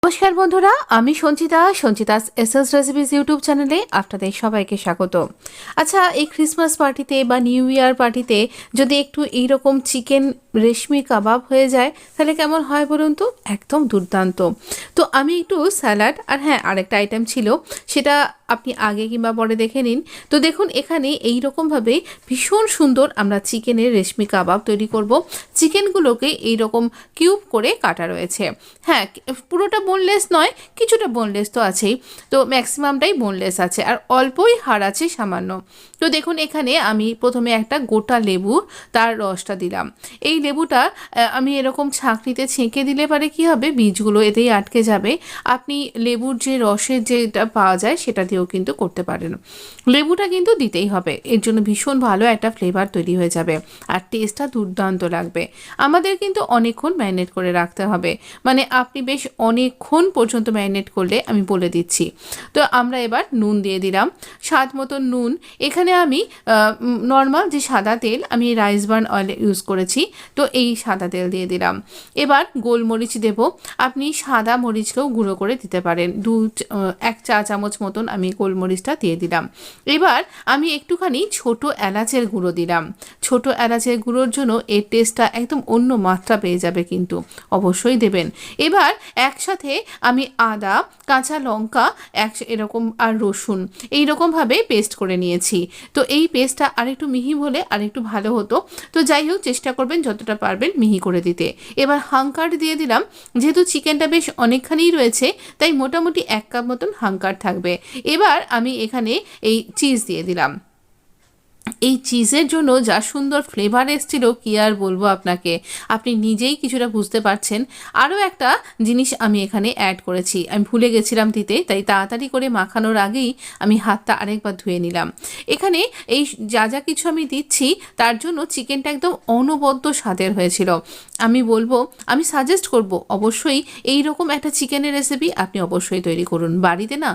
নমস্কার বন্ধুরা, আমি সঞ্চিতাস এসএস রেসিপিস ইউটিউব চ্যানেলে আপনাদের সবাইকে স্বাগত। আচ্ছা, এই ক্রিসমাস পার্টিতে বা নিউ ইয়ার পার্টিতে যদি একটু এইরকম চিকেন রেশমি কাবাব হয়ে যায় তাহলে কেমন হয় বলুন তো? একদম দুর্দান্ত। তো আমি একটু স্যালাড আর হ্যাঁ আরেকটা আইটেম ছিল, সেটা আপনি আগে কিংবা পরে দেখে নিন। তো দেখুন, এখানে এই রকমভাবে ভীষণ সুন্দর আমরা চিকেনের রেশমি কাবাব তৈরি করব। চিকেনগুলোকে এইরকম কিউব করে কাটা রয়েছে। হ্যাঁ, পুরোটা বোনলেস নয়, কিছুটা বোনলেস তো আছেই, তো ম্যাক্সিমামটাই বোনলেস আছে আর অল্পই হাড় আছে সামান্য। তো দেখুন, এখানে আমি প্রথমে একটা গোটা লেবু তার রসটা দিলাম। এই লেবুটা আমি এরকম ছাঁকনিতে ছেঁকে দিলে পারে কি হবে, বীজগুলো এতেই আটকে যাবে। আপনি লেবুর যে রসের যেটা পাওয়া যায় সেটা দিয়েও কিন্তু করতে পারেন। লেবুটা কিন্তু দিতেই হবে, এর জন্য ভীষণ ভালো একটা ফ্লেভার তৈরি হয়ে যাবে আর টেস্টটা দুর্দান্ত লাগবে। আমাদের কিন্তু অনেকক্ষণ ম্যারিনেট করে রাখতে হবে, মানে আপনি বেশ অনেকক্ষণ পর্যন্ত ম্যারিনেট করলে আমি বলে দিচ্ছি। তো আমরা এবার নুন দিয়ে দিলাম, স্বাদ মতো নুন। এখানে আমি নর্মাল যে সাদা তেল, আমি রাইস বার্ন অয়েল ইউজ করেছি, তো এই সাদা তেল দিয়ে দিলাম। এবার গোলমরিচ দেব, আপনি সাদা মরিচকেও গুঁড়ো করে দিতে পারেন। এক চা চামচ মতন আমি গোলমরিচটা দিয়ে দিলাম। এবার আমি একটুখানি ছোট এলাচের গুঁড়ো দিলাম। ছোট এলাচের গুঁড়োর জন্য এর টেস্টটা একদম অন্য মাত্রা পেয়ে যাবে, কিন্তু অবশ্যই দেবেন। এবার একসাথে আমি আদা, কাঁচা লঙ্কা এরকম আর রসুন এইরকমভাবে পেস্ট করে নিয়েছি। তো এই পেস্টটা আরেকটু মিহি হলে আরেকটু ভালো হতো, তো যাই হোক চেষ্টা করবেন যতটা পারবেন মিহি করে দিতে। এবার হাঙ্কার দিয়ে দিলাম, যেহেতু চিকেনটা বেশ অনেকখানি রয়েছে তাই মোটামুটি 1 কাপ মতন হাঙ্কার থাকবে। এবার আমি এখানে এই চিজ দিয়ে দিলাম। এই চিজের জন্য যা সুন্দর ফ্লেভার এসেছিল কি আর বলবো আপনাকে, আপনি নিজেই কিছুটা বুঝতে পারছেন। আরও একটা জিনিস আমি এখানে অ্যাড করেছি, আমি ভুলে গেছিলাম দিতে, তাই তাড়াতাড়ি করে মাখানোর আগেই আমি হাতটা আরেকবার ধুয়ে নিলাম। এখানে এই যা যা কিছু আমি দিচ্ছি তার জন্য চিকেনটা একদম অনবদ্য স্বাদের হয়েছিল। আমি বলবো, আমি সাজেস্ট করব অবশ্যই এই রকম একটা চিকেনের রেসিপি আপনি অবশ্যই তৈরি করুন বাড়িতে। না,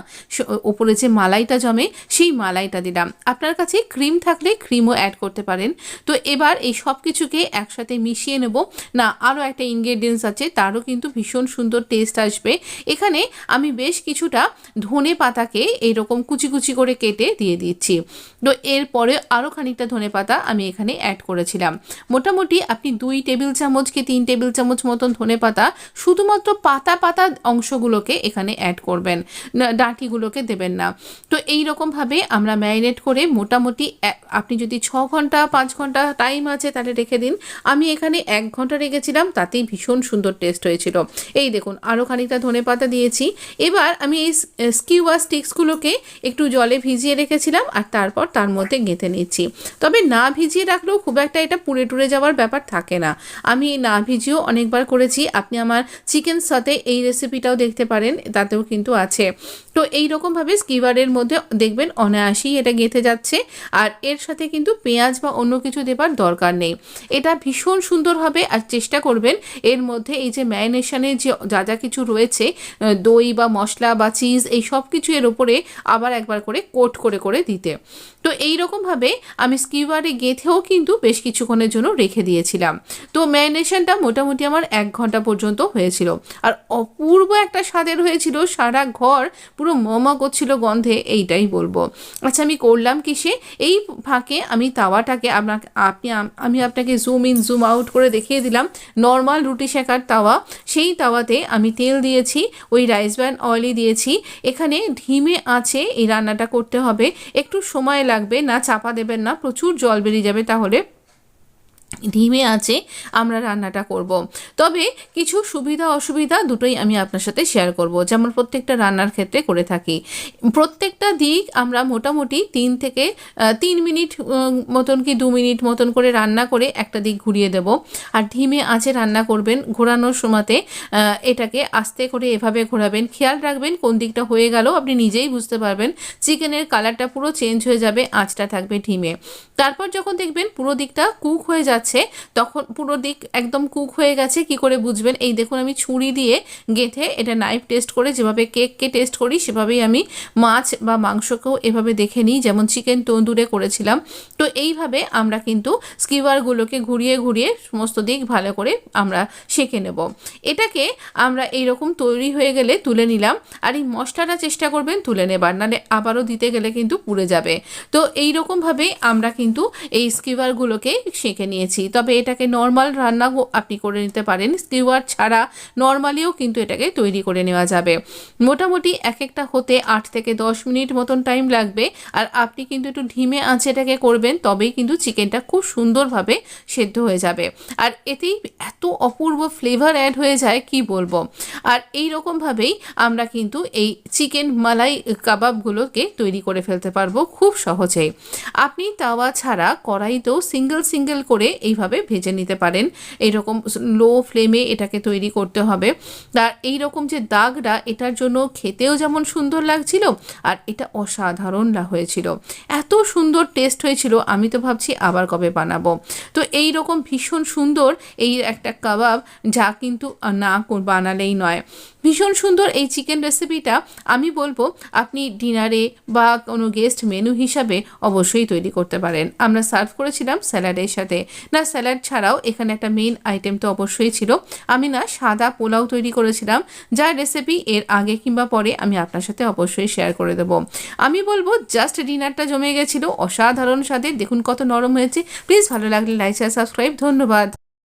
ওপরে যে মালাইটা জমে সেই মালাইটা দিলাম, আপনার কাছে ক্রিম থাকলে ক্রিমও অ্যাড করতে পারেন। তো এবার এই সব কিছুকে একসাথে মিশিয়ে নেব। না, আরও একটা ইনগ্রেডিয়েন্টস আছে, তারও কিন্তু ভীষণ সুন্দর টেস্ট আসবে। এখানে আমি বেশ কিছুটা ধনে পাতাকে এইরকম কুচি কুচি করে কেটে দিয়ে দিচ্ছি। তো এরপরে আরও খানিকটা ধনে পাতা আমি এখানে অ্যাড করেছিলাম। মোটামুটি আপনি 2 টেবিল চামচ কি 3 টেবিল চামচ মতন ধনে পাতা শুধুমাত্র পাতা পাতা অংশগুলোকে এখানে অ্যাড করবেন, ডাঁটিগুলোকে দেবেন না। তো এই রকমভাবে আমরা ম্যারিনেট করে মোটামুটি আপনি যদি 6 ঘন্টা 5 ঘন্টা টাইম আছে তাহলে রেখে দিন। আমি এখানে 1 ঘন্টা রেখেছিলাম, তাতেই ভীষণ সুন্দর টেস্ট হয়েছিল। এই দেখুন, আরও খানিকটা ধনে পাতা দিয়েছি। এবার আমি এই স্কিউয়ার স্টিক্সগুলোকে একটু জলে ভিজিয়ে রেখেছিলাম আর তারপর তার মধ্যে গেঁথে নিচ্ছি। তবে না ভিজিয়ে রাখলেও খুব একটা এটা পুড়ে টুড়ে যাওয়ার ব্যাপার থাকে না। আমি না ভিজিয়েও অনেকবার করেছি, আপনি আমার চিকেন সাথে এই রেসিপিটাও দেখতে পারেন, তাতেও কিন্তু আছে। তো এই রকমভাবে স্কিউয়ারের মধ্যে দেখবেন অনায়াসেই এটা গেঁথে যাচ্ছে, আর এর সাথে কিন্তু পেঁয়াজ বা অন্য কিছু দেবার দরকার নেই। এটা ভীষণ সুন্দর হবে। আর চেষ্টা করবেন এর মধ্যে এই যে ম্যারিনেশনের যে যা যা কিছু রয়েছে, দই বা মশলা বা চিজ, এই সব কিছু এর উপরে আবার একবার করে কোট করে করে দিতে। তো এই রকমভাবে আমি স্কিউয়ারে গেঁথেও কিন্তু বেশ কিছুক্ষণের জন্য রেখে দিয়েছিলাম। তো ম্যারিনেশনটা মোটামুটি আমার 1 ঘন্টা পর্যন্ত হয়েছিল আর অপূর্ব একটা স্বাদের হয়েছিল, সারা ঘর পুরো মমা করছিল গন্ধে, এইটাই বলবো। আচ্ছা, আমি করলাম কিসে, এই ফাঁকে আমি তাওয়াটাকে আমি আপনাকে জুম ইন জুম আউট করে দেখিয়ে দিলাম। নর্মাল রুটি সেকার তাওয়া, সেই তাওয়াতে আমি তেল দিয়েছি, ওই রাইস ব্র্যান অয়েলই দিয়েছি। এখানে ধিমে আঁচে এই রান্নাটা করতে হবে, একটু সময় লাগবে, না চাপা দেবেন না, প্রচুর জল বেরিয়ে যাবে তাহলে। ধিমে আছে আমরা রান্নাটা করব। তবে কিছু সুবিধা অসুবিধা দুটোই আমি আপনার সাথে শেয়ার করব, যেমন প্রত্যেকটা রান্নার ক্ষেত্রে করে থাকি। প্রত্যেকটা দিক আমরা মোটামুটি 3 মিনিট মতন কি 2 মিনিট মতন করে রান্না করে একটা দিক ঘুরিয়ে দেব। আর ধিমে আঁচে রান্না করবেন, ঘোরানোর সময়তে এটাকে আস্তে করে এভাবে ঘোরাবেন, খেয়াল রাখবেন কোন দিকটা হয়ে গেল আপনি নিজেই বুঝতে পারবেন। চিকেনের কালারটা পুরো চেঞ্জ হয়ে যাবে, আঁচটা থাকবে ধিমে। তারপর যখন দেখবেন পুরো দিকটা কুক হয়ে যাচ্ছে যাচ্ছে তখন পুরো দিক একদম কুক হয়ে গেছে। কি করে বুঝবেন? এই দেখুন আমি ছুরি দিয়ে গেঁথে এটা নাইফ টেস্ট করে যেভাবে কেককে টেস্ট করি সেভাবেই আমি মাছ বা মাংসকেও এভাবে দেখে নিই, যেমন চিকেন তন্দুরে করেছিলাম। তো এইভাবে আমরা কিন্তু স্কিওয়ারগুলোকে ঘুরিয়ে ঘুরিয়ে সমস্ত দিক ভালো করে আমরা সেঁকে নেব। এটাকে আমরা এইরকম তৈরি হয়ে গেলে তুলে নিলাম। আর এই মশলাটা চেষ্টা করবেন তুলে নেবার, নাহলে আবারও দিতে গেলে কিন্তু পুড়ে যাবে। তো এইরকমভাবেই আমরা কিন্তু এই স্কিওয়ারগুলোকে সেঁকে নিয়েছি। তবে এটাকে নর্মাল রান্না আপনি করে নিতে পারেন, স্কিওয়ার ছাড়া নর্মালিও কিন্তু এটাকে তৈরি করে নেওয়া যাবে। মোটামুটি এক একটা হতে 8 থেকে 10 মিনিট মতন টাইম লাগবে। আর আপনি কিন্তু একটু ধিমে আঁচে এটাকে করবেন, তবেই কিন্তু চিকেনটা খুব সুন্দরভাবে সেদ্ধ হয়ে যাবে। আর এতেই এত অপূর্ব ফ্লেভার অ্যাড হয়ে যায় কি বলবো। আর এই রকমভাবেই আমরা কিন্তু এই চিকেন মালাই কাবাবগুলোকে তৈরি করে ফেলতে পারবো খুব সহজেই। আপনি তাওয়া ছাড়া কড়াইতেও সিঙ্গেল করে এইভাবে ভেজে নিতে পারেন। এইরকম লো ফ্লেমে এটাকে তৈরি করতে হবে। তার এইরকম যে দাগটা, এটার জন্য খেতেও যেমন সুন্দর লাগছিল আর এটা অসাধারণ হয়েছিল, এত সুন্দর টেস্ট হয়েছিল। আমি তো ভাবছি আবার কবে বানাবো। তো এই রকম ভীষণ সুন্দর এই একটা কাবাব, যা কিন্তু না বানালেই নয়। ভীষণ সুন্দর এই চিকেন রেসিপিটা আমি বলবো আপনি ডিনারে বা কোনো গেস্ট মেনু হিসাবে অবশ্যই তৈরি করতে পারেন। আমরা সার্ভ করেছিলাম স্যালাডের সাথে। না, স্যালাড ছাড়াও এখানে একটা মেইন আইটেম তো অবশ্যই ছিল। আমি না সাদা পোলাও তৈরি করেছিলাম, যার রেসিপি এর আগে কিংবা পরে আমি আপনার সাথে অবশ্যই শেয়ার করে দেবো। আমি বলবো জাস্ট ডিনারটা জমে গেছিলো, অসাধারণ স্বাদের। দেখুন কত নরম হয়েছে। প্লিজ ভালো লাগলে লাইক শেয়ার সাবস্ক্রাইব। ধন্যবাদ।